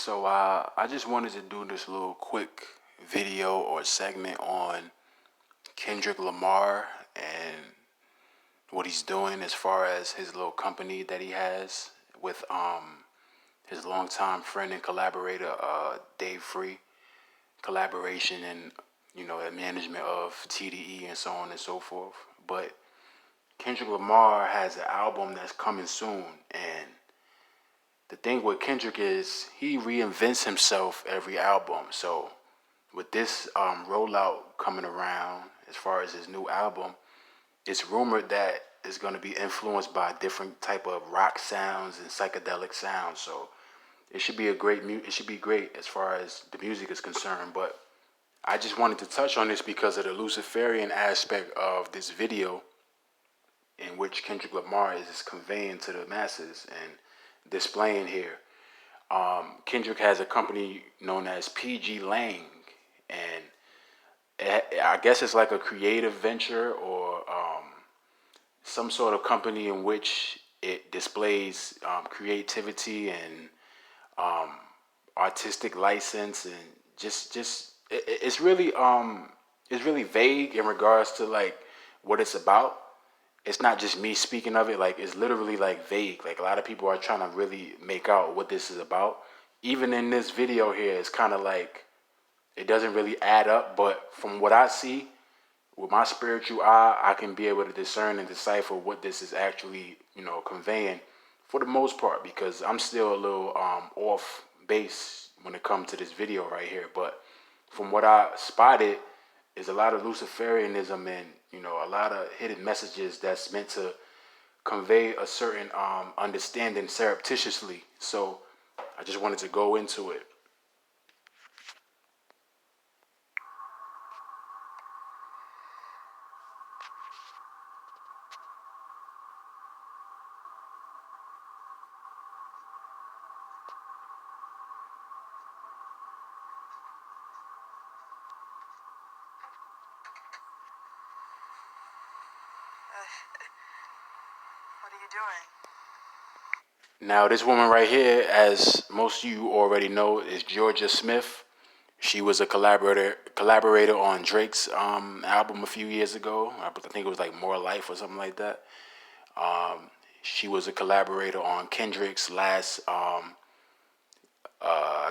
I just wanted to do this little quick video or segment on Kendrick Lamar and what he's doing as far as his little company that he has with his longtime friend and collaborator Dave Free, collaboration and the management of TDE and so on and so forth. But Kendrick Lamar has an album that's coming soon, and the thing with Kendrick is he reinvents himself every album. So with this rollout coming around, as far as his new album, it's rumored that it's going to be influenced by different type of rock sounds and psychedelic sounds. So it should be it should be great as far as the music is concerned. But I just wanted to touch on this because of the Luciferian aspect of this video, in which Kendrick Lamar is conveying to the masses and displaying here. Kendrick has a company known as PG Lang, and I guess it's like a creative venture or some sort of company in which it displays creativity and artistic license, and it's really vague in regards to like what it's about. It's not just me speaking of it, like it's literally like vague. Like a lot of people are trying to really make out what this is about. Even in this video here, it's kind of like it doesn't really add up, but from what I see with my spiritual eye, I can be able to discern and decipher what this is actually, conveying for the most part, because I'm still a little off base when it comes to this video right here. But from what I spotted, is a lot of Luciferianism and a lot of hidden messages that's meant to convey a certain understanding surreptitiously. So I just wanted to go into it. What are you doing? Now, this woman right here, as most of you already know, is Georgia Smith. She was a collaborator on Drake's album a few years ago. I think it was like More Life or something like that. She was a collaborator on Kendrick's last, I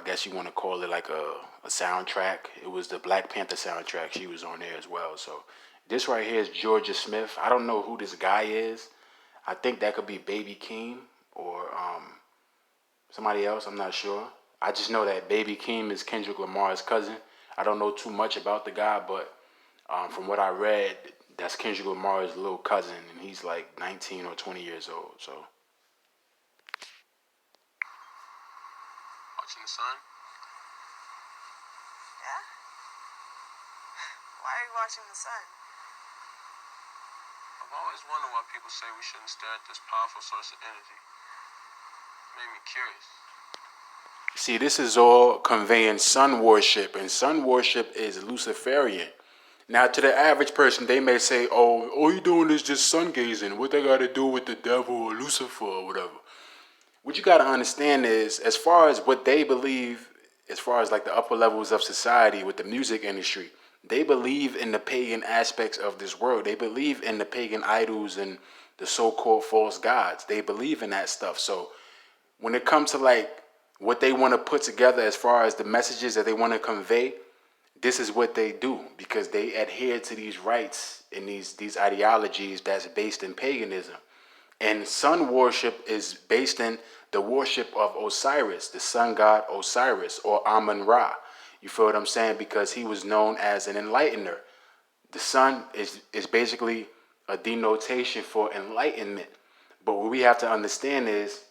guess you want to call it like a soundtrack. It was the Black Panther soundtrack. She was on there as well. So this right here is Georgia Smith. I don't know who this guy is. I think that could be Baby Keem or somebody else. I'm not sure. I just know that Baby Keem is Kendrick Lamar's cousin. I don't know too much about the guy, but from what I read, that's Kendrick Lamar's little cousin, and he's like 19 or 20 years old. So watching the sun? Yeah? Why are you watching the sun? I've always wondered why people say we shouldn't stare at this powerful source of energy. It made me curious. see, this is all conveying sun worship, and sun worship is Luciferian. Now, to the average person, they may say, "Oh, all you doing is just sun gazing. What they got to do with the devil or Lucifer or whatever?" What you got to understand is, as far as what they believe, as far as like the upper levels of society with the music industry, they believe in the pagan aspects of this world. They believe in the pagan idols and the so-called false gods. They believe in that stuff. So when it comes to like what they want to put together as far as the messages that they want to convey, this is what they do, because they adhere to these rites and these ideologies that's based in paganism. And sun worship is based in the worship of Osiris, the sun god Osiris, or Amun Ra. You feel what I'm saying? Because he was known as an enlightener. The sun is basically a denotation for enlightenment. But what we have to understand is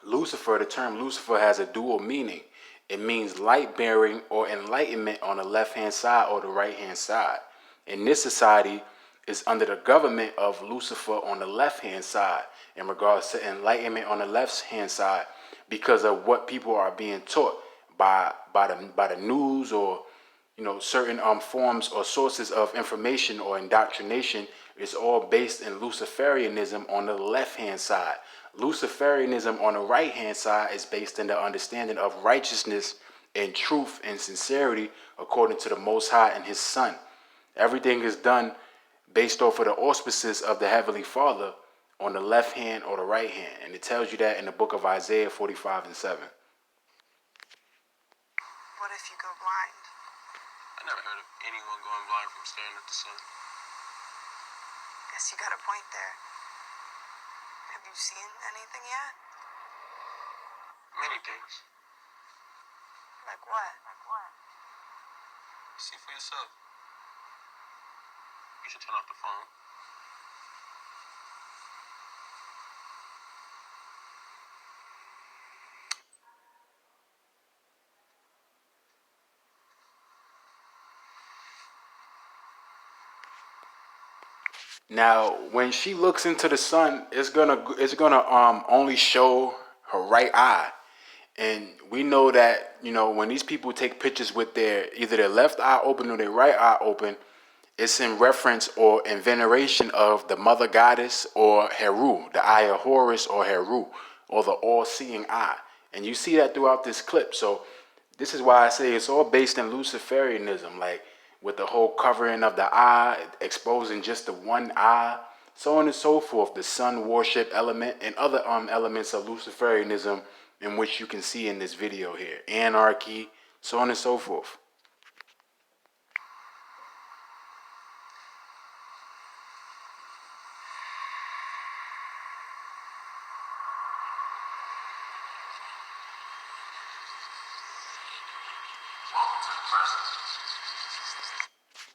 Lucifer, the term Lucifer has a dual meaning. It means light bearing or enlightenment on the left hand side or the right hand side. In this society, is under the government of Lucifer on the left hand side in regards to enlightenment on the left hand side, because of what people are being taught by the news, or certain forms or sources of information or indoctrination. Is all based in Luciferianism on the left hand side. Luciferianism on the right hand side is based in the understanding of righteousness and truth and sincerity according to the Most High and His Son. Everything is done based off of the auspices of the Heavenly Father on the left hand or the right hand. And it tells you that in the book of Isaiah 45:7. What if you go blind? I never heard of anyone going blind from staring at the sun. Guess you got a point there. Have you seen anything yet? Many things. Like what? You see for yourself. You should turn off the phone. Now, when she looks into the sun, it's gonna only show her right eye. And we know that, when these people take pictures with either their left eye open or their right eye open, it's in reference or in veneration of the mother goddess or Heru, the eye of Horus or Heru, or the all-seeing eye. And you see that throughout this clip. So this is why I say it's all based in Luciferianism, like with the whole covering of the eye, exposing just the one eye, so on and so forth, the sun worship element and other elements of Luciferianism in which you can see in this video here. Anarchy, so on and so forth.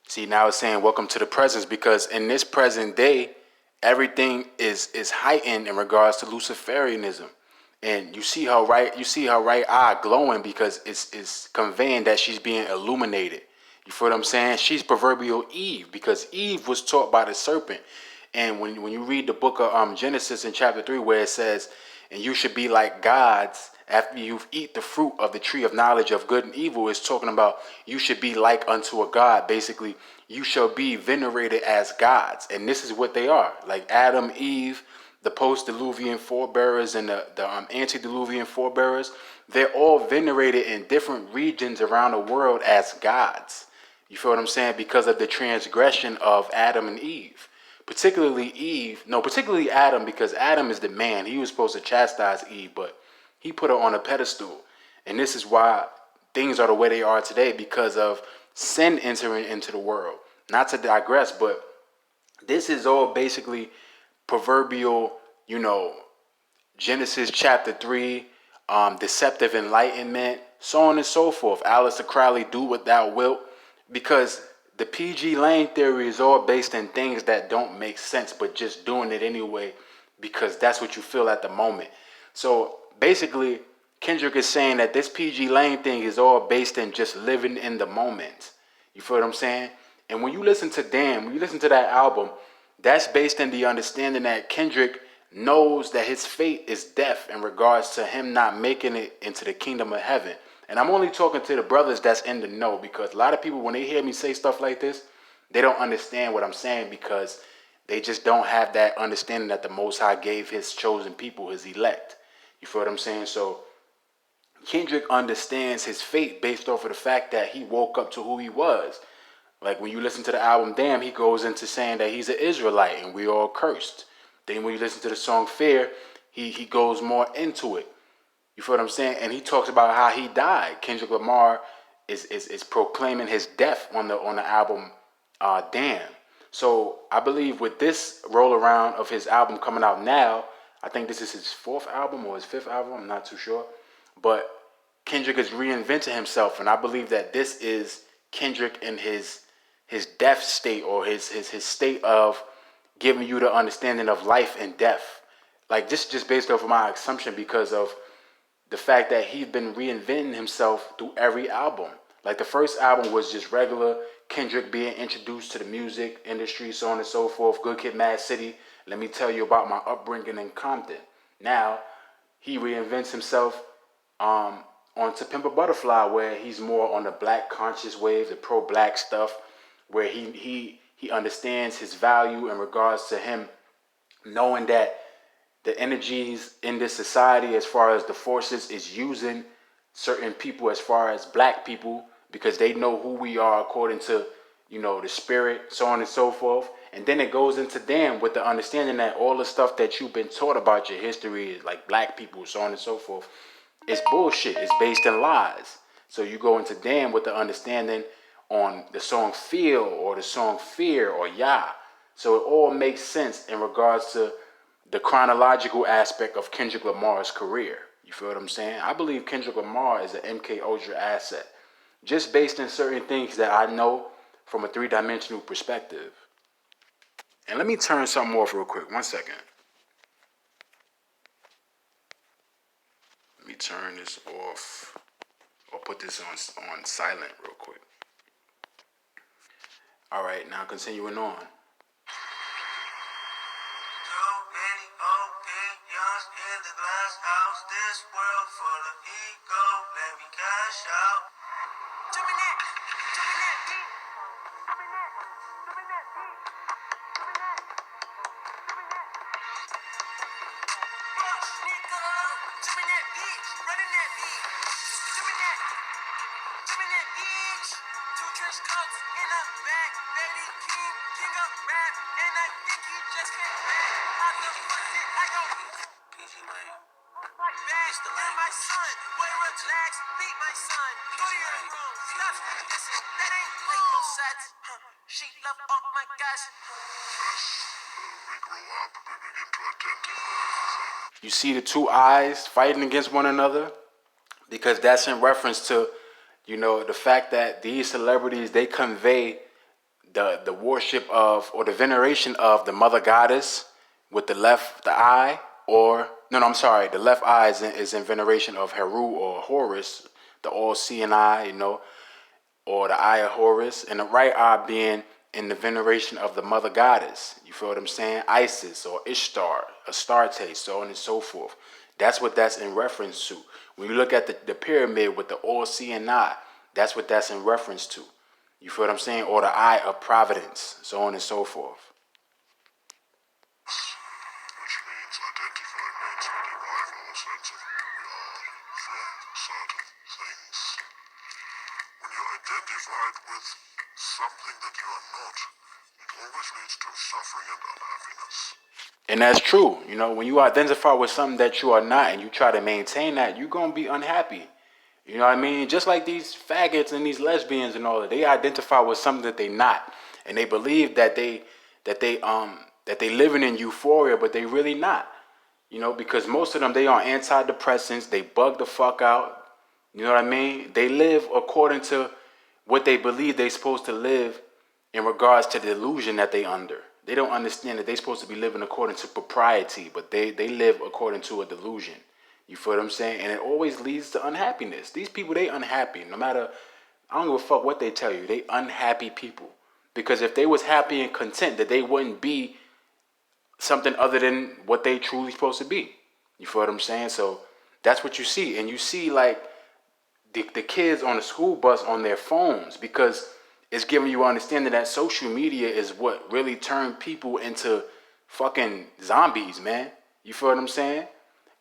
See, now it's saying welcome to the presence, because in this present day, everything is heightened in regards to Luciferianism. And you see her right eye glowing because it's conveying that she's being illuminated. You feel what I'm saying? She's proverbial Eve, because Eve was taught by the serpent. And when you read the book of Genesis in chapter 3, where it says, and you should be like gods after you've eat the fruit of the tree of knowledge of good and evil, is talking about you should be like unto a god. Basically, you shall be venerated as gods. And this is what they are. Like Adam, Eve, the post-Diluvian forebearers and the antediluvian forebearers, they're all venerated in different regions around the world as gods. You feel what I'm saying? Because of the transgression of Adam and Eve. Particularly Adam, because Adam is the man. He was supposed to chastise Eve, but he put her on a pedestal. And this is why things are the way they are today, because of sin entering into the world. Not to digress, but this is all basically proverbial, Genesis chapter 3, deceptive enlightenment, so on and so forth. Aleister Crowley, do what thou wilt, because the PG Lane theory is all based in things that don't make sense, but just doing it anyway because that's what you feel at the moment. So basically, Kendrick is saying that this PG Lane thing is all based in just living in the moment. You feel what I'm saying? And when you listen to that album, that's based in the understanding that Kendrick knows that his fate is death in regards to him not making it into the kingdom of heaven. And I'm only talking to the brothers that's in the know, because a lot of people, when they hear me say stuff like this, they don't understand what I'm saying, because they just don't have that understanding that the Most High gave his chosen people, his elect. You feel what I'm saying? So Kendrick understands his fate based off of the fact that he woke up to who he was. Like when you listen to the album Damn, he goes into saying that he's an Israelite and we all cursed. Then when you listen to the song Fear, he goes more into it. You feel what I'm saying? And he talks about how he died. Kendrick Lamar is proclaiming his death on the album Damn. So I believe with this roll around of his album coming out now, I think this is his fourth album or his fifth album, I'm not too sure. But Kendrick is reinventing himself, and I believe that this is Kendrick in his death state, or his state of giving you the understanding of life and death. Like just based off of my assumption, because of the fact that he's been reinventing himself through every album. Like the first album was just regular Kendrick being introduced to the music industry, so on and so forth. Good Kid, Mad City. Let me tell you about my upbringing in Compton. Now he reinvents himself on To Pimp a Butterfly, where he's more on the black conscious wave, the pro-black stuff, where he understands his value in regards to him knowing that the energies in this society as far as the forces is using certain people as far as black people because they know who we are according to, the spirit, so on and so forth. And then it goes into them with the understanding that all the stuff that you've been taught about your history is like black people, so on and so forth. It's bullshit. It's based in lies. So you go into them with the understanding on the song Feel or the song Fear or Yah. So it all makes sense in regards to the chronological aspect of Kendrick Lamar's career. You feel what I'm saying? I believe Kendrick Lamar is an MK Ultra asset, just based in certain things that I know from a three-dimensional perspective. And let me turn something off real quick. 1 second. Let me turn this off or put this on silent real quick. All right, now continuing on. You see the two eyes fighting against one another? Because that's in reference to, the fact that these celebrities, they convey the worship of or the veneration of the mother goddess with the eye, or no, I'm sorry, the left eye is in veneration of Heru or Horus, the all-seeing eye, or the eye of Horus, and the right eye being in the veneration of the mother goddess. You feel what I'm saying? Isis or Ishtar, Astarte, so on and so forth. That's what that's in reference to. When you look at the pyramid with the all-seeing eye, that's what that's in reference to. You feel what I'm saying? Or the eye of providence, so on and so forth. Which means identify means we derive our sense of who we are from certain things. When you're identified with something that you are not, it always leads to suffering and unhappiness. And that's true. When you identify with something that you are not and you try to maintain that, you're going to be unhappy. You know what I mean? Just like these faggots and these lesbians and all that, they identify with something that they not, and they believe that they living in euphoria, but they really not. Because most of them, they on antidepressants, they bug the fuck out. You know what I mean? They live according to what they believe they're supposed to live in regards to the illusion that they under. They don't understand that they're supposed to be living according to propriety, but they live according to a delusion. You feel what I'm saying? And it always leads to unhappiness. These people, they unhappy. No matter, I don't give a fuck what they tell you. They unhappy people. Because if they was happy and content, that they wouldn't be something other than what they truly supposed to be. You feel what I'm saying? So that's what you see. And you see like the kids on the school bus on their phones, because it's giving you understanding that social media is what really turned people into fucking zombies, man. You feel what I'm saying?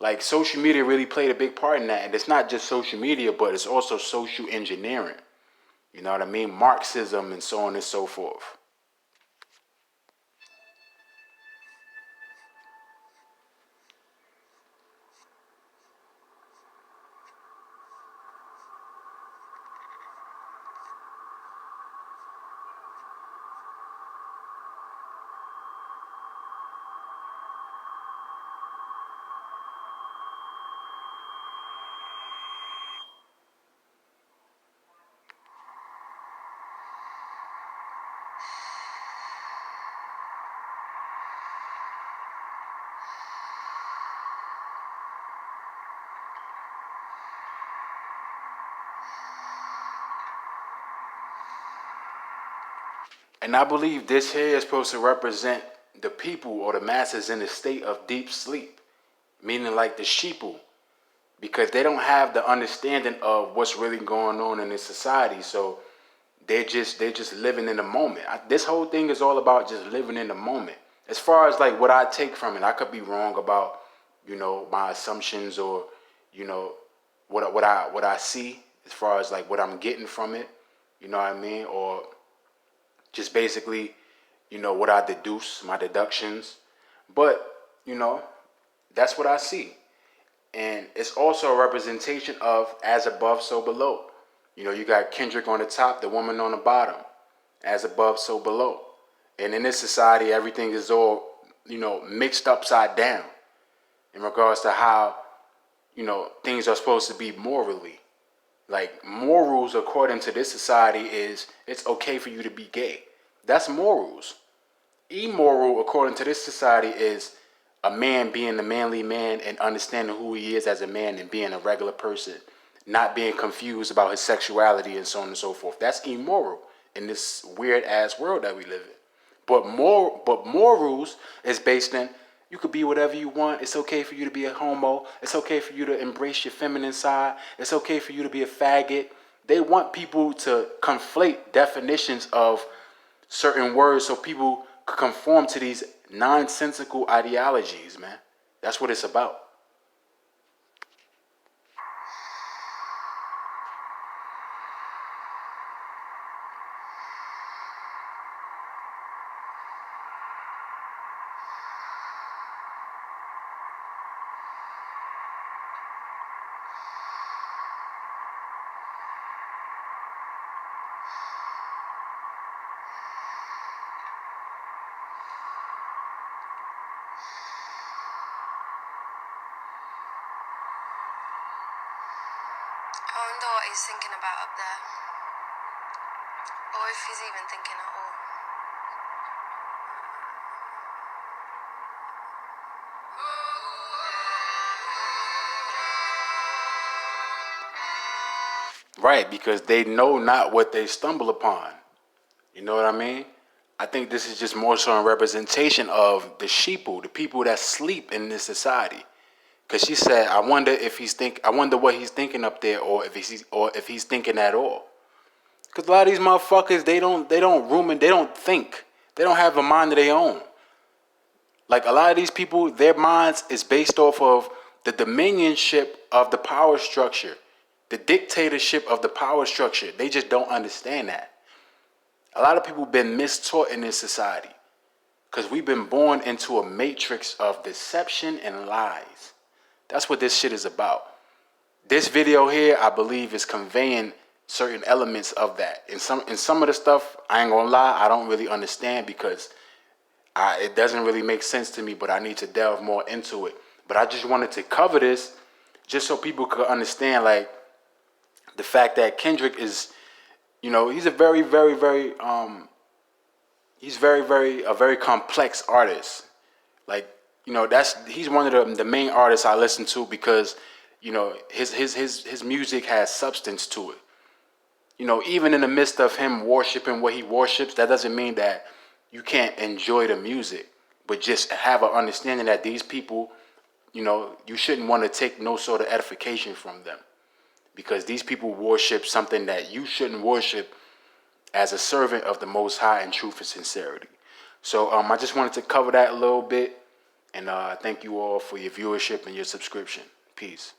Like social media really played a big part in that. And it's not just social media, but it's also social engineering. You know what I mean? Marxism and so on and so forth. And I believe this here is supposed to represent the people or the masses in a state of deep sleep, meaning like the sheeple, because they don't have the understanding of what's really going on in this society. So they're just living in the moment. This whole thing is all about just living in the moment. As far as like what I take from it, I could be wrong about my assumptions, or what I see as far as like what I'm getting from it, you know what I mean, or just basically, what I deduce, my deductions. But that's what I see, and it's also a representation of as above, so below. You got Kendrick on the top, the woman on the bottom, as above, so below. And in this society, everything is all mixed upside down in regards to how things are supposed to be morally. Like, morals according to this society is it's okay for you to be gay. That's morals. Immoral according to this society is a man being a manly man and understanding who he is as a man and being a regular person, not being confused about his sexuality and so on and so forth. That's immoral in this weird ass world that we live in. But morals is based in you could be whatever you want. It's okay for you to be a homo. It's okay for you to embrace your feminine side. It's okay for you to be a faggot. They want people to conflate definitions of certain words so people could conform to these nonsensical ideologies, man. That's what it's about. I wonder what he's thinking about up there. Or if he's even thinking at all. Right, because they know not what they stumble upon. You know what I mean? I think this is just more so a representation of the sheeple, the people that sleep in this society. Cause she said, I wonder what he's thinking up there, or if he's thinking at all. Cause a lot of these motherfuckers, they don't ruminate, they don't think, they don't have a mind of their own. Like, a lot of these people, their minds is based off of the dominionship of the power structure, the dictatorship of the power structure. They just don't understand that. A lot of people been mistaught in this society because we've been born into a matrix of deception and lies. That's what this shit is about. This video here, I believe, is conveying certain elements of that. In some of the stuff, I ain't gonna lie, I don't really understand because it doesn't really make sense to me, but I need to delve more into it. But I just wanted to cover this just so people could understand, like, the fact that Kendrick is, he's a very, very, very, a very complex artist. Like, he's one of the main artists I listen to because, his music has substance to it. Even in the midst of him worshiping what he worships, that doesn't mean that you can't enjoy the music, but just have an understanding that these people, you shouldn't want to take no sort of edification from them, because these people worship something that you shouldn't worship as a servant of the Most High in truth and sincerity. So I just wanted to cover that a little bit, and thank you all for your viewership and your subscription. Peace.